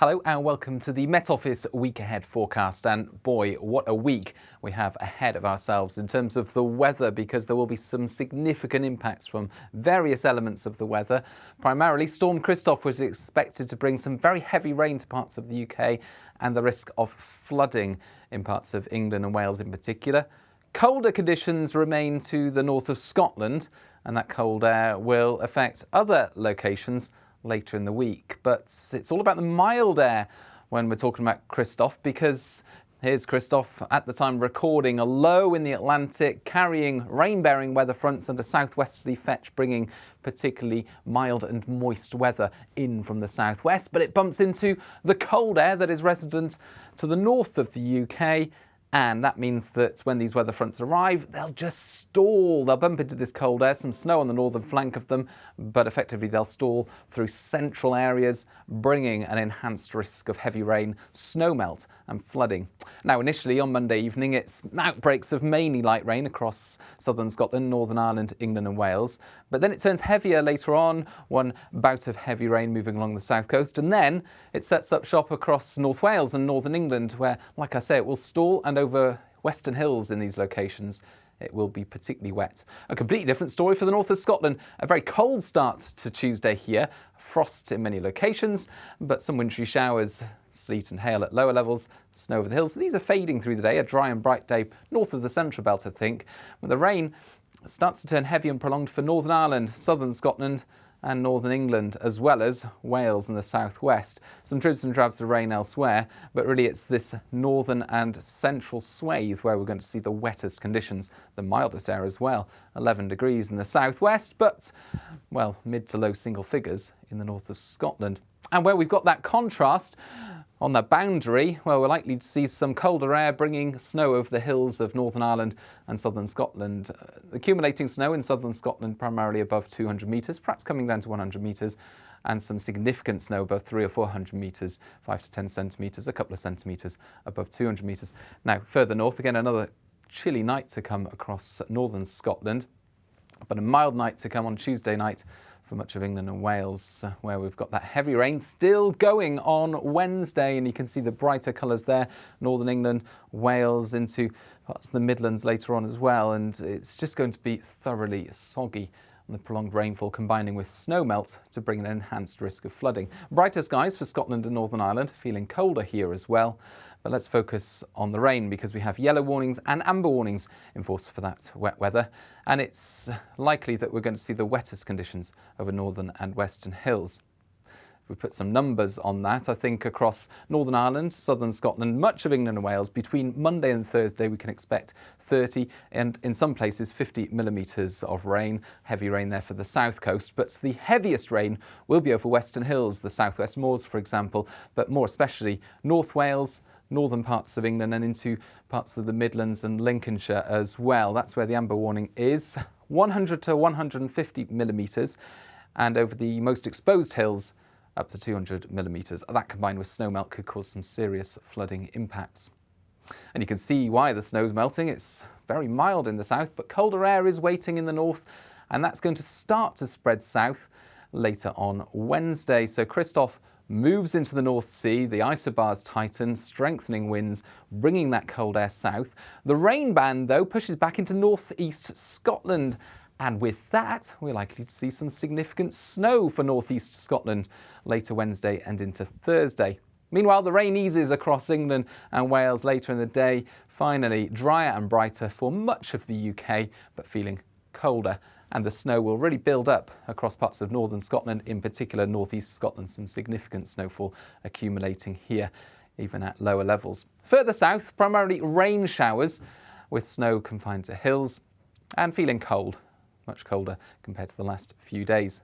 Hello and welcome to the Met Office week ahead forecast, and boy, what a week we have ahead of ourselves in terms of the weather, because there will be some significant impacts from various elements of the weather. Primarily, Storm Christoph was expected to bring some very heavy rain to parts of the UK and the risk of flooding in parts of England and Wales in particular. Colder conditions remain to the north of Scotland, and that cold air will affect other locations later in the week. But it's all about the mild air when we're talking about Christoph, because here's Christoph at the time recording, a low in the Atlantic carrying rain-bearing weather fronts and a southwesterly fetch bringing particularly mild and moist weather in from the southwest. But it bumps into the cold air that is resident to the north of the UK. And that means that when these weather fronts arrive, they'll just stall. They'll bump into this cold air, some snow on the northern flank of them, but effectively they'll stall through central areas, bringing an enhanced risk of heavy rain, snowmelt and flooding. Now, initially on Monday evening, it's outbreaks of mainly light rain across southern Scotland, Northern Ireland, England and Wales. But then it turns heavier later on, one bout of heavy rain moving along the south coast. And then it sets up shop across North Wales and Northern England, where, like I say, it will stall, and over Western Hills in these locations it will be particularly wet. A completely different story for the north of Scotland. A very cold start to Tuesday here. Frost in many locations, but some wintry showers, sleet and hail at lower levels, snow over the hills. These are fading through the day. A dry and bright day north of the central belt, I think, when the rain starts to turn heavy and prolonged for Northern Ireland, southern Scotland and northern England, as well as Wales and the southwest. Some dribs and drabs of rain elsewhere, but really it's this northern and central swathe where we're going to see the wettest conditions, the mildest air as well. 11 degrees in the southwest, but, well, mid to low single figures in the north of Scotland. And where we've got that contrast on the boundary, well, we're likely to see some colder air bringing snow over the hills of Northern Ireland and southern Scotland. Accumulating snow in southern Scotland primarily above 200 metres, perhaps coming down to 100 metres, and some significant snow above 300 or 400 metres, 5 to 10 centimetres, a couple of centimetres above 200 metres. Now, further north, again, another chilly night to come across northern Scotland, but a mild night to come on Tuesday night for much of England and Wales, where we've got that heavy rain still going on Wednesday, and you can see the brighter colours there, Northern England, Wales, into parts of the Midlands later on as well, and it's just going to be thoroughly soggy. The prolonged rainfall combining with snowmelt to bring an enhanced risk of flooding. Brighter skies for Scotland and Northern Ireland, feeling colder here as well. But let's focus on the rain, because we have yellow warnings and amber warnings in force for that wet weather. And it's likely that we're going to see the wettest conditions over northern and western hills. We put some numbers on that. I think across Northern Ireland, southern Scotland, much of England and Wales, between Monday and Thursday we can expect 30 and in some places 50 millimetres of rain. Heavy rain there for the south coast, but the heaviest rain will be over Western Hills, the southwest moors for example, but more especially North Wales, northern parts of England and into parts of the Midlands and Lincolnshire as well. That's where the amber warning is, 100 to 150 millimetres, and over the most exposed hills up to 200 millimetres. That combined with snowmelt could cause some serious flooding impacts. And you can see why the snow's melting. It's very mild in the south, but colder air is waiting in the north, and that's going to start to spread south later on Wednesday. So Christoph moves into the North Sea, the isobars tighten, strengthening winds, bringing that cold air south. The rain band, though, pushes back into northeast Scotland, and with that, we're likely to see some significant snow for northeast Scotland later Wednesday and into Thursday. Meanwhile, the rain eases across England and Wales later in the day, finally drier and brighter for much of the UK, but feeling colder. And the snow will really build up across parts of northern Scotland, in particular northeast Scotland. Some significant snowfall accumulating here, even at lower levels. Further south, primarily rain showers with snow confined to hills and feeling cold. Much colder compared to the last few days.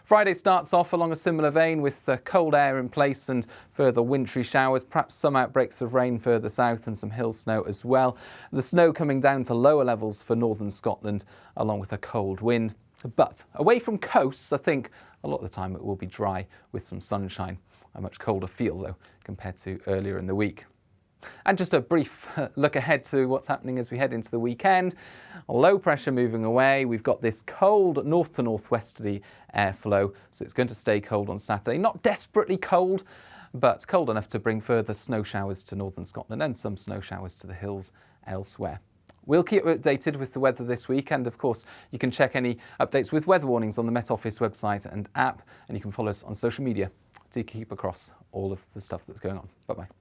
Friday starts off along a similar vein with cold air in place and further wintry showers, perhaps some outbreaks of rain further south and some hill snow as well. The snow coming down to lower levels for northern Scotland along with a cold wind. But away from coasts, I think a lot of the time it will be dry with some sunshine. A much colder feel though compared to earlier in the week. And just a brief look ahead to what's happening as we head into the weekend. Low pressure moving away. We've got this cold north to northwesterly airflow, so it's going to stay cold on Saturday. Not desperately cold, but cold enough to bring further snow showers to northern Scotland and some snow showers to the hills elsewhere. We'll keep you updated with the weather this week, and of course you can check any updates with weather warnings on the Met Office website and app, and you can follow us on social media to keep across all of the stuff that's going on. Bye-bye.